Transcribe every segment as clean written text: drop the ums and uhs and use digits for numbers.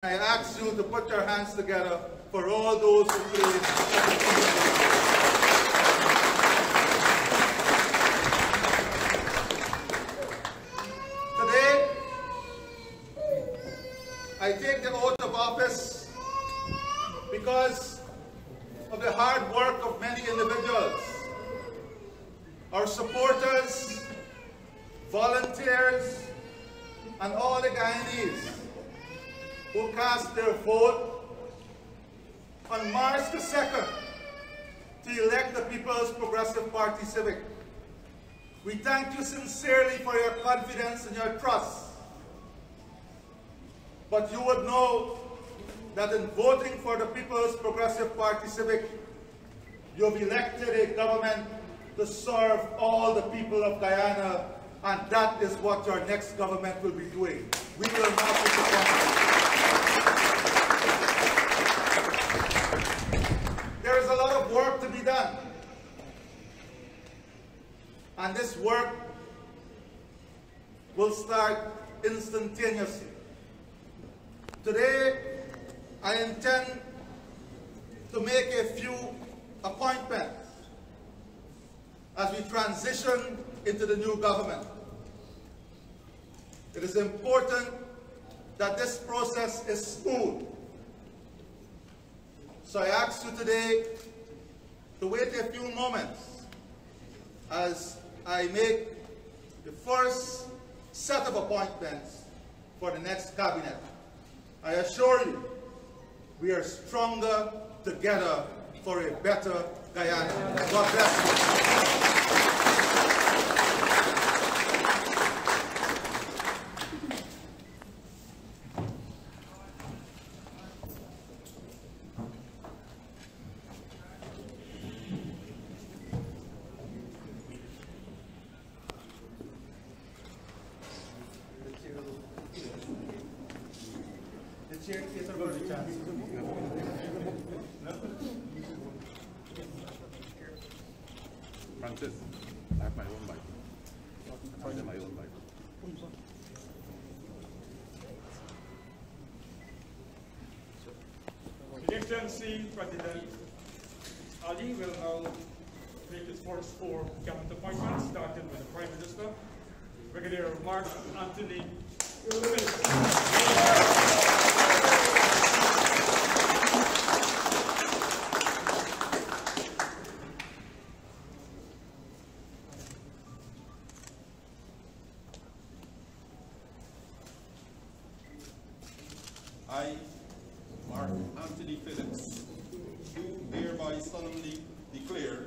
I ask you to put your hands together for all those who played. Today, I take the oath of office because of the hard work of many individuals, our supporters, volunteers, and all the Guyanese who cast their vote on March the 2nd to elect the People's Progressive Party Civic. We thank you sincerely for your confidence and your trust. But you would know that in voting for the People's Progressive Party Civic, you have elected a government to serve all the people of Guyana, and that is what your next government will be doing. We will not disappoint. There is a lot of work to be done. And this work will start instantaneously. Today, I intend to make a few appointments as we transition into the new government. It is important that this process is smooth. So I ask you today to wait a few moments as I make the first set of appointments for the next cabinet. I assure you, we are stronger together for a better Guyana. God bless you. Francis, I have my own bike. I find my own bike. His Excellency President Ali will now make his first 4 cabinet appointments, starting with the Prime Minister, Brigadier Mark Anthony. I, Mark Anthony Phillips, do hereby solemnly declare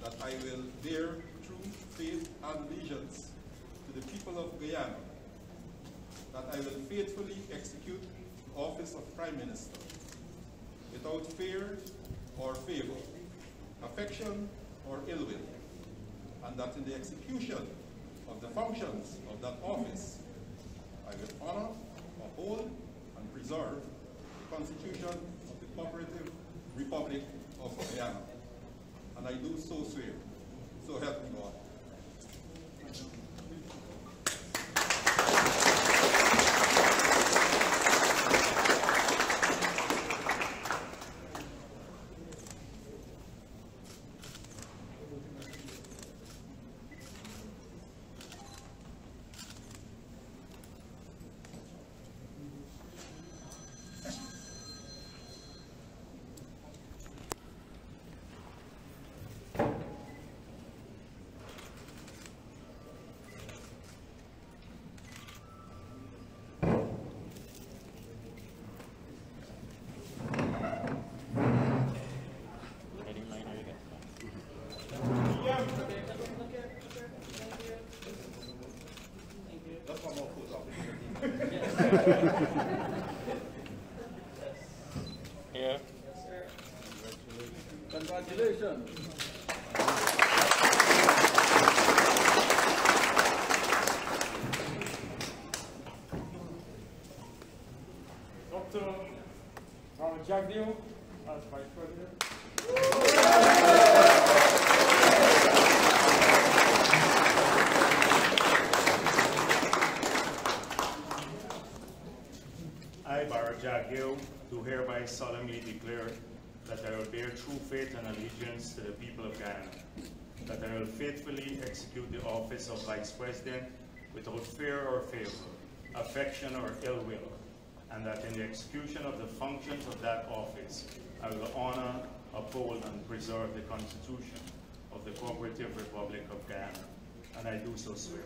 that I will bear true faith and allegiance to the people of Guyana, that I will faithfully execute the office of Prime Minister without fear or favor, affection or ill will, and that in the execution of the functions of that office, I will honor, uphold, and preserve the Constitution of the Cooperative Republic of Guyana. And I do so swear. So help me God. Here. Congratulations. Dr. Mohamed as Vice President. I, Barajagio, do hereby solemnly declare that I will bear true faith and allegiance to the people of Guyana, that I will faithfully execute the office of Vice President without fear or favor, affection or ill will, and that in the execution of the functions of that office, I will honor, uphold, and preserve the Constitution of the Cooperative Republic of Guyana, and I do so swear.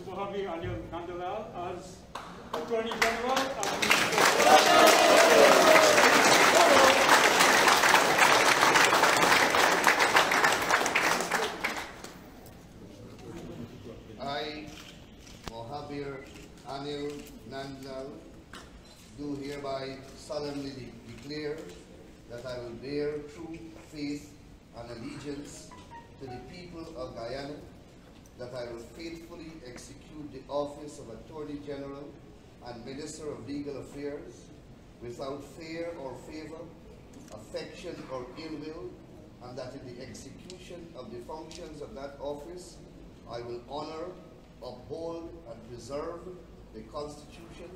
Mohamed as Attorney General. I, Mohamed Anil Nandal, do hereby solemnly declare that I will bear true faith and allegiance to the people of Guyana, that I will faithfully execute the office of Attorney General and Minister of Legal Affairs without fear or favor, affection or ill will, and that in the execution of the functions of that office, I will honor, uphold, and preserve the Constitution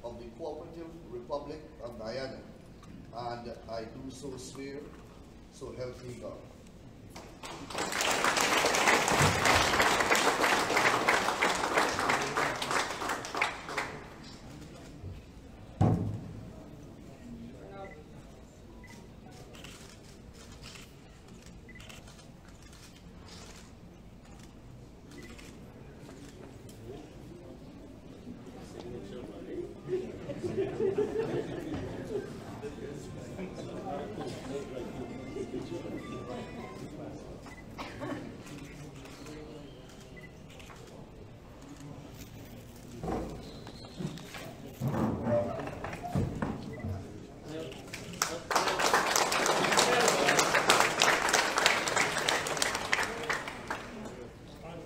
of the Cooperative Republic of Guyana. And I do so swear, so help me God.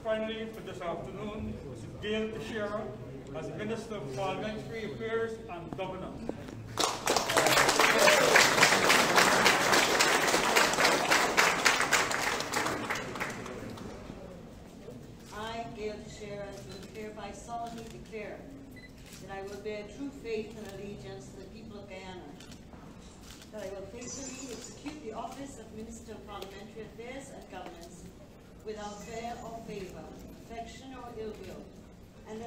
Finally, for this afternoon, Mrs. Gail Teixeira as Minister of Parliamentary Affairs and Governance. I, Gail Teixeira, do hereby solemnly declare that I will bear true faith and allegiance to the people of Guyana, that I will faithfully execute the office of Minister of Parliamentary Affairs and Governance without fear or favor, affection or ill will, and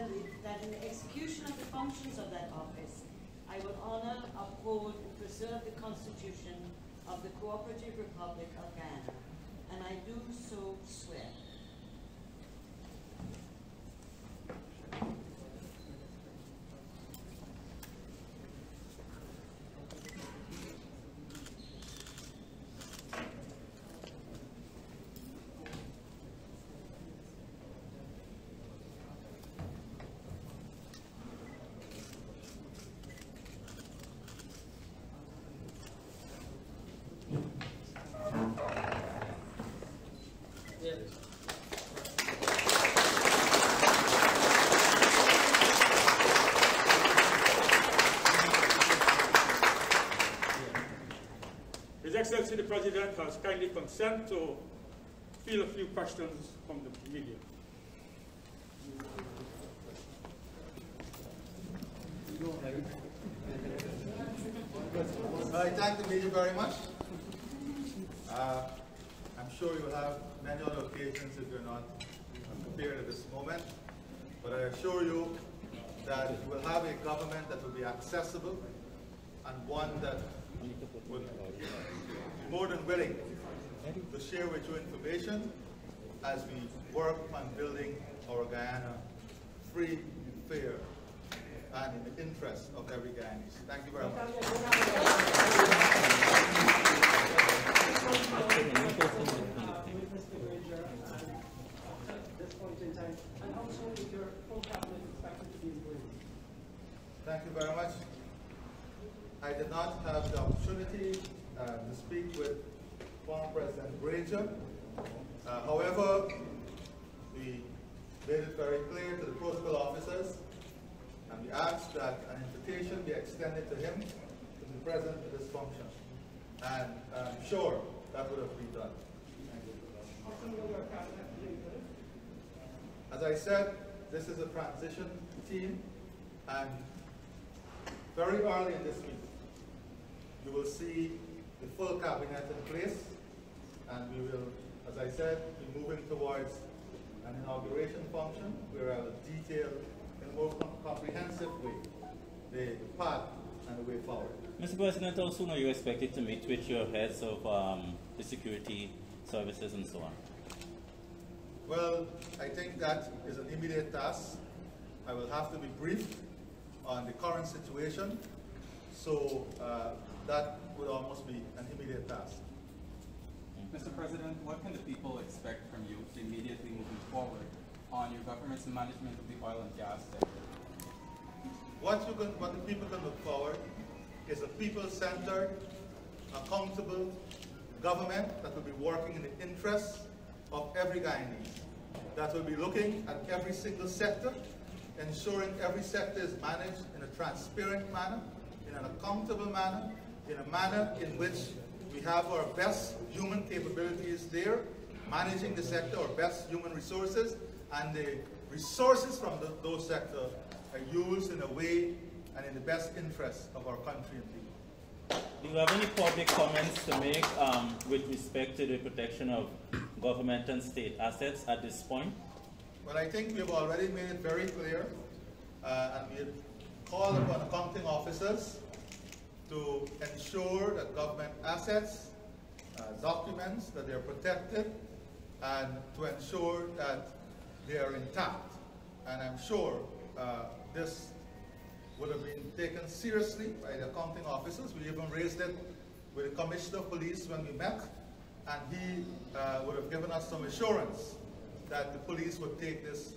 that in the execution of the functions of that office, I will honor, uphold, and preserve the Constitution of the Cooperative Republic of Guyana, and I do so swear. His Excellency the President has kindly consent to field a few questions from the media. I thank the media very much. I'm sure you'll have many other occasions if you're not prepared at this moment, but I assure you that you will have a government that will be accessible and one that will be more than willing to share with you information as we work on building our Guyana free, fair, and in the interest of every Guyanese. Thank you very much. With Mr. Granger at this point in time, and also with your full cabinet expected to be in place. Thank you very much. I did not have the opportunity to speak with former President Granger. However, we made it very clear to the protocol officers, and we asked that an invitation be extended to him to be present at this function. And I'm sure that would have been done. As I said, this is a transition team, and very early in this week, you will see the full cabinet in place, and we will, as I said, be moving towards an inauguration function where I will detail in a more comprehensive way the path and the way forward. Mr. President, how soon are you expected to meet with your heads of the security services and so on? Well, I think that is an immediate task. I will have to be briefed on the current situation, so that would almost be an immediate task. Mr. President, what can the people expect from you immediately moving forward on your government's management of the oil and gas sector? What the people can look forward is a people-centered, accountable government that will be working in the interests of every Guyanese, that will be looking at every single sector, ensuring every sector is managed in a transparent manner, in an accountable manner, in a manner in which we have our best human capabilities there, managing the sector, our best human resources, and the resources from those sectors are used in a way and in the best interest of our country and people. Do you have any public comments to make with respect to the protection of government and state assets at this point? Well, I think we have already made it very clear, and we have called upon accounting officers to ensure that government assets, documents, that they are protected, and to ensure that they are intact. And I'm sure this would have been taken seriously by the accounting officers. We even raised it with the Commissioner of Police when we met, and he would have given us some assurance that the police would take this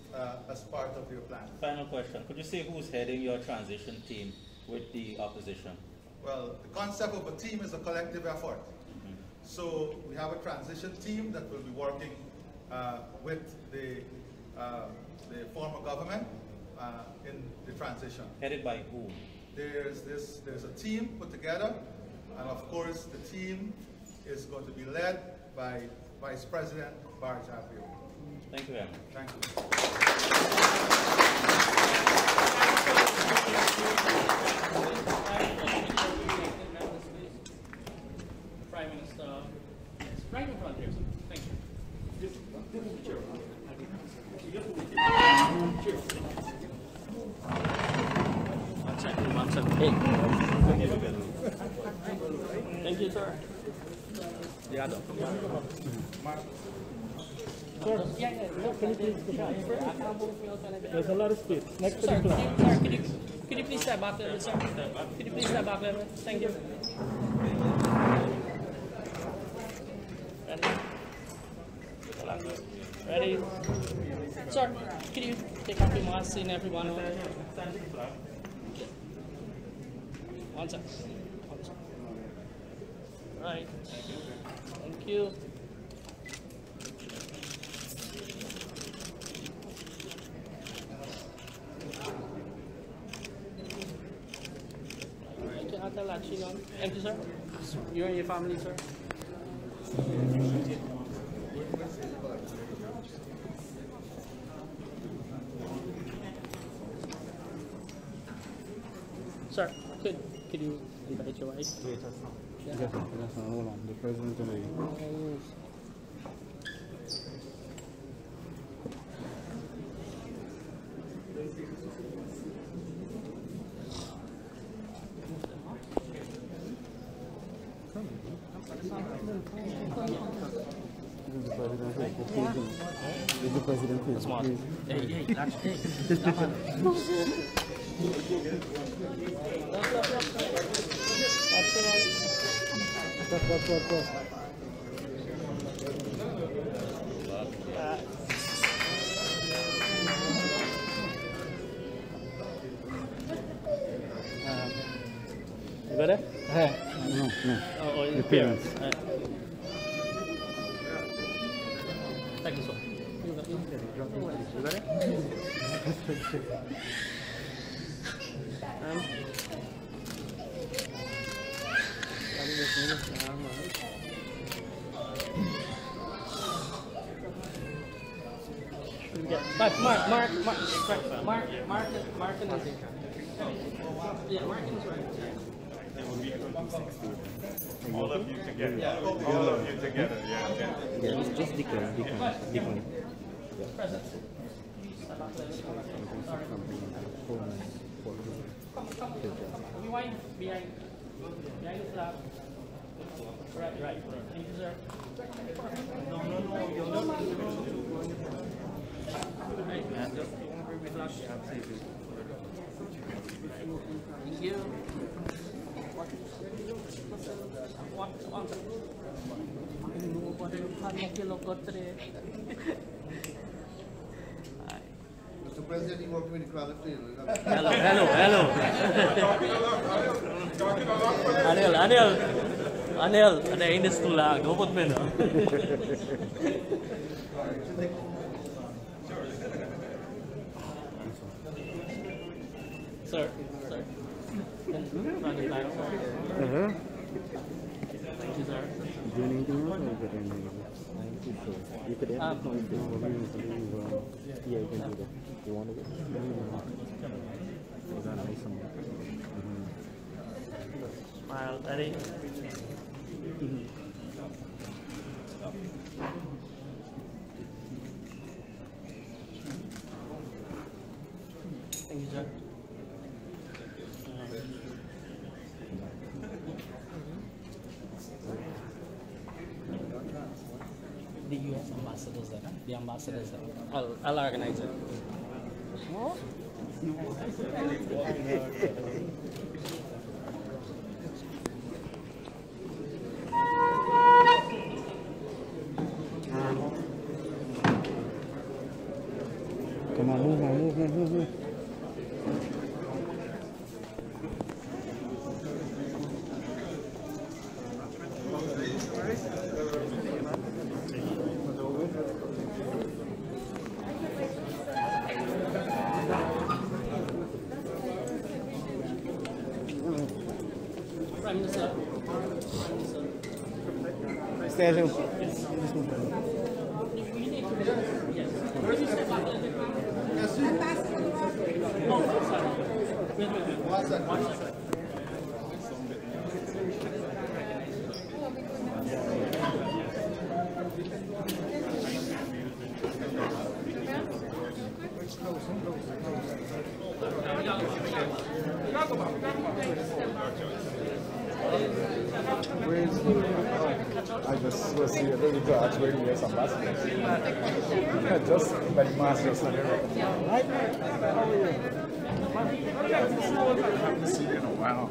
as part of their plan. Final question. Could you say who's heading your transition team with the opposition? Well, the concept of a team is a collective effort. So we have a transition team that will be working with the former government in the transition. Headed by whom? There's a team put together, and of course the team is going to be led by Vice President Barjabir. Thank you very much. Thank you. Prime Minister, right in front here. Thank you. Thank you, sir. Yeah, No, can you please There's a lot of space. Next to the Sir, plan. could you please step back a little bit, sir? Could you please step back a little bit? Thank you. Ready? Sir, could you take off your mask, seeing everyone? One second. Right. Thank you. Thank you, sir. You and your family, sir. Sir, could you invite your wife? Wait, hold on. The president today. Is the president here? Hey, that's hey. You got it? No. Oh, The parents. Take this one. You got it? Mark, yeah, Mark is right. It will be 2016. All of you together. Yeah. All of you together. Yeah. Yeah, just decline. Present. Rewind behind the flag. Right. Thank you, sir. No. Right. Thank you. Mr. President, you working with the crowd of people. Hello. Anil, ada ini setulah, gopot men. Sir. Thank you, sir. Do anything else or is it anything else? I'm too sure. You could add the point there. Yeah, you can do that. You want to go? Is that nice? Smile, Daddy. Thank you, sir. The U.S. ambassadors there, the ambassadors there. I'll organize it. What? Come on, move. Prime Minister. Stay here. I just was here ready to ask where the US ambassador. Just like masters and everything. Hi, how are you? I haven't seen you in a while.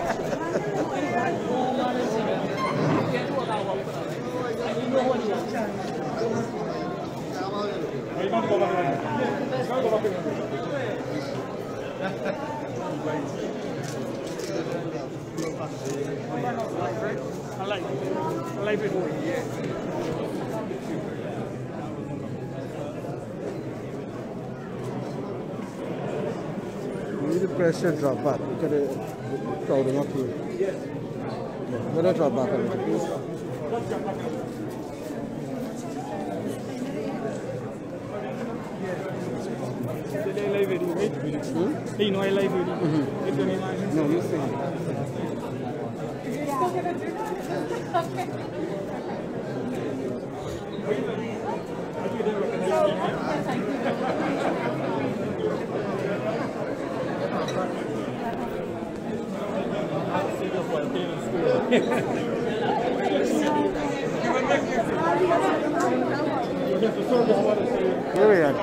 I like it. You need to press your drop back. Look at the crowding up here. Yeah, let it drop back a little, please. Live video, right? You know I live video. No, you see. Here we are.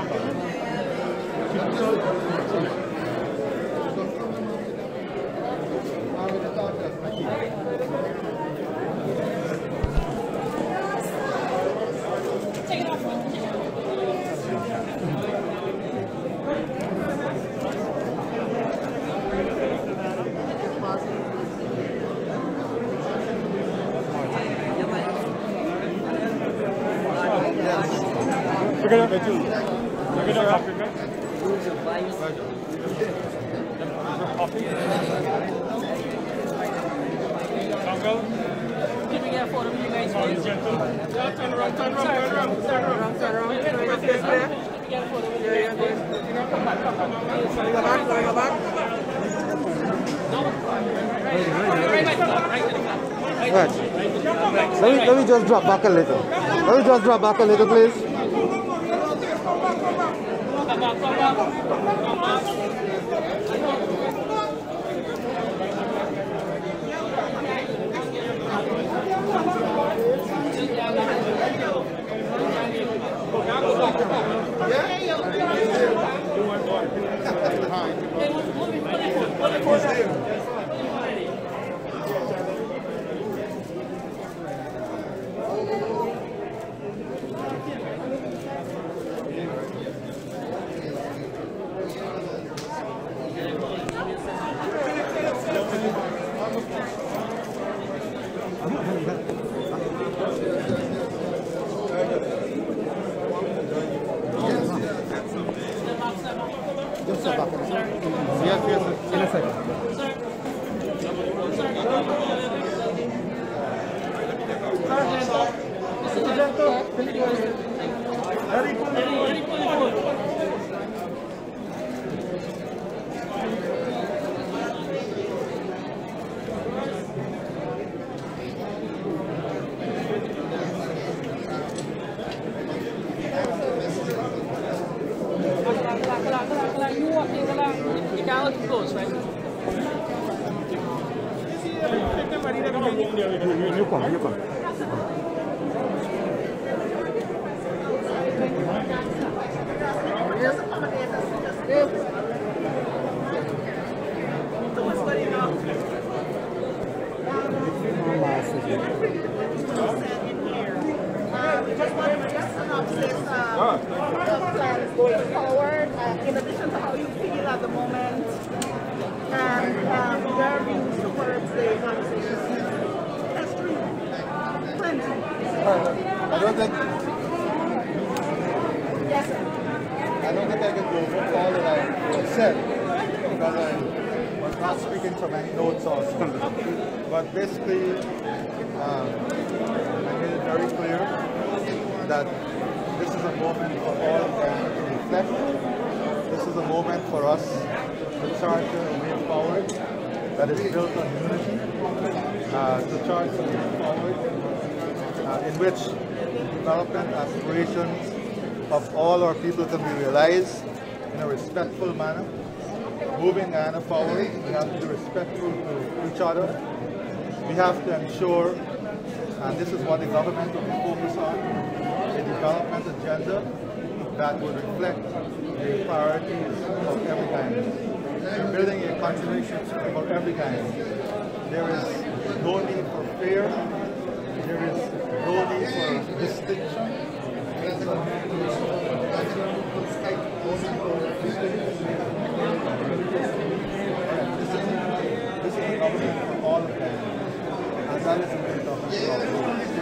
Let me just drop back a little. Let me just drop back a little, please. Going forward, in addition to how you feel at the moment, and their views towards the conversation. History, plenty. I don't think. Yes, sir. I don't think I can go for all that I said because I was not speaking from any notes or something. But basically, I made it very clear that this is a moment for all of them to reflect. This is a moment for us to chart a way forward that is built on unity, to chart a way forward in which development aspirations of all our people can be realized in a respectful manner. Moving Guyana forward, we have to be respectful to each other. We have to ensure, and this is what the government will be focused on, a development agenda that will reflect the priorities of every Guyana. We're building a consideration for every kind. There is no need for fear. There is no need for distinction. This is a government for all of them. And that is the merit of the government.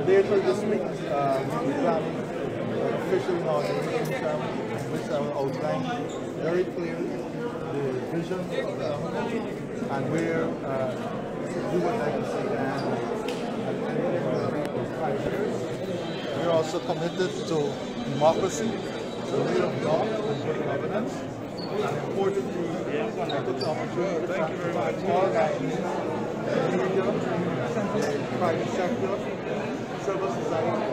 Later this week, we'll be planning an official inauguration ceremony, which I will outline very clearly the vision of the government and where we would like to see Guyana at the end of the 5 years. We are also committed to democracy, the rule of law, and good governance. And importantly, I took the opportunity to thank all Guyanese, the media, the private sector, civil society,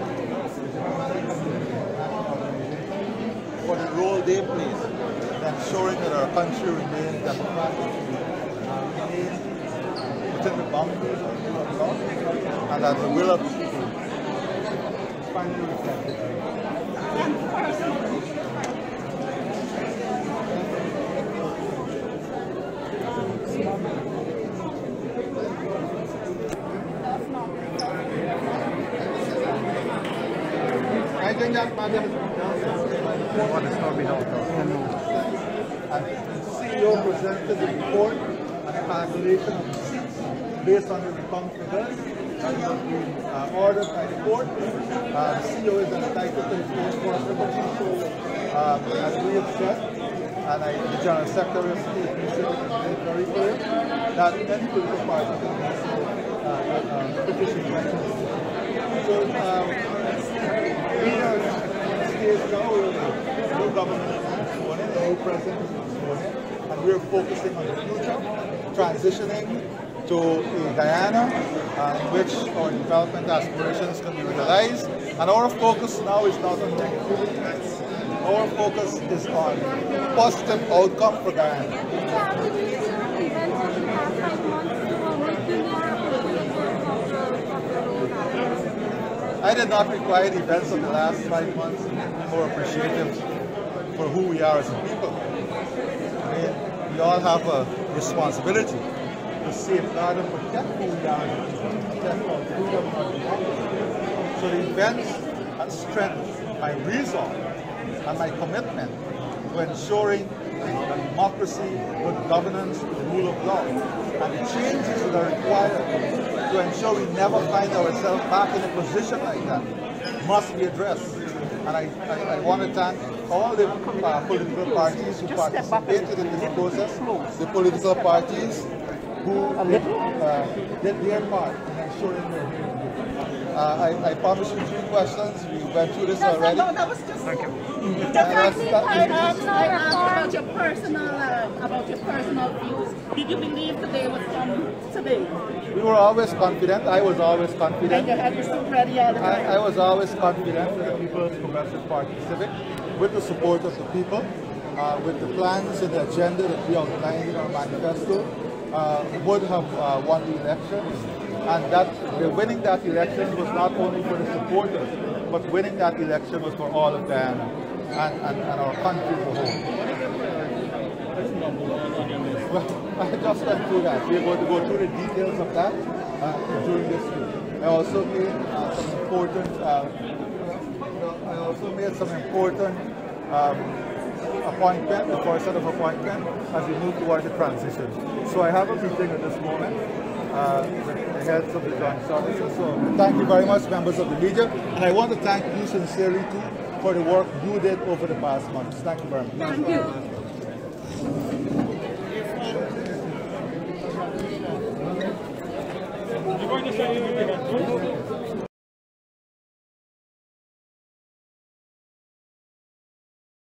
for the role they play in ensuring that our country remains democratic, remains within the boundaries of the rule of law, and that the will of the people is finally reflected. I think that matter is what is not being held up. And the CEO presented the report and a calculation of the seats based on the recount figures that have been ordered by the court. The CEO is entitled to his own possibility, as we have said, and the General Secretary of State made very clear that any political party can petition elections. So, we are in a stage now where the new government is sworn in, the new president is sworn in, and we're focusing on the future, transitioning to a Guyana in which our development aspirations can be realized. And our focus now is not on negativity. Our focus is on positive outcome for Guyana. I did not require the events of the last 5 months to be more appreciative for who we are as a people. I mean, we all have a responsibility to safeguard and protect who we are as a people, protect our freedom and our democracy. So the events and strength, my resolve and my commitment to ensuring a democracy, good governance, the rule of law, and the changes that are required to ensure we never find ourselves back in a position like that must be addressed. And I want to thank all the political parties who participated in this process, the political parties who did their part in ensuring we're here. I promised you 3 questions. We went through this already. No, that was just... Thank you. I asked about your personal views. Did you believe the day was come today? We were always confident. I was always confident. And you had your suit ready all the time? I was always confident that the People's Progressive Party Civic, with the support of the people, with the plans and the agenda that we outlined in our manifesto, would have won the election. And that winning that election was not only for the supporters, but winning that election was for all of them and our country as a whole. Well, I just went through that. We're going to go through the details of that during this week. I also made some important appointment, the first set of appointment as we move towards the transition. So I have a meeting at this moment with the heads of the joint services. So thank you very much, members of the media, and I want to thank you sincerely too for the work you did over the past months. Thank you very much. Thank you. You're going to say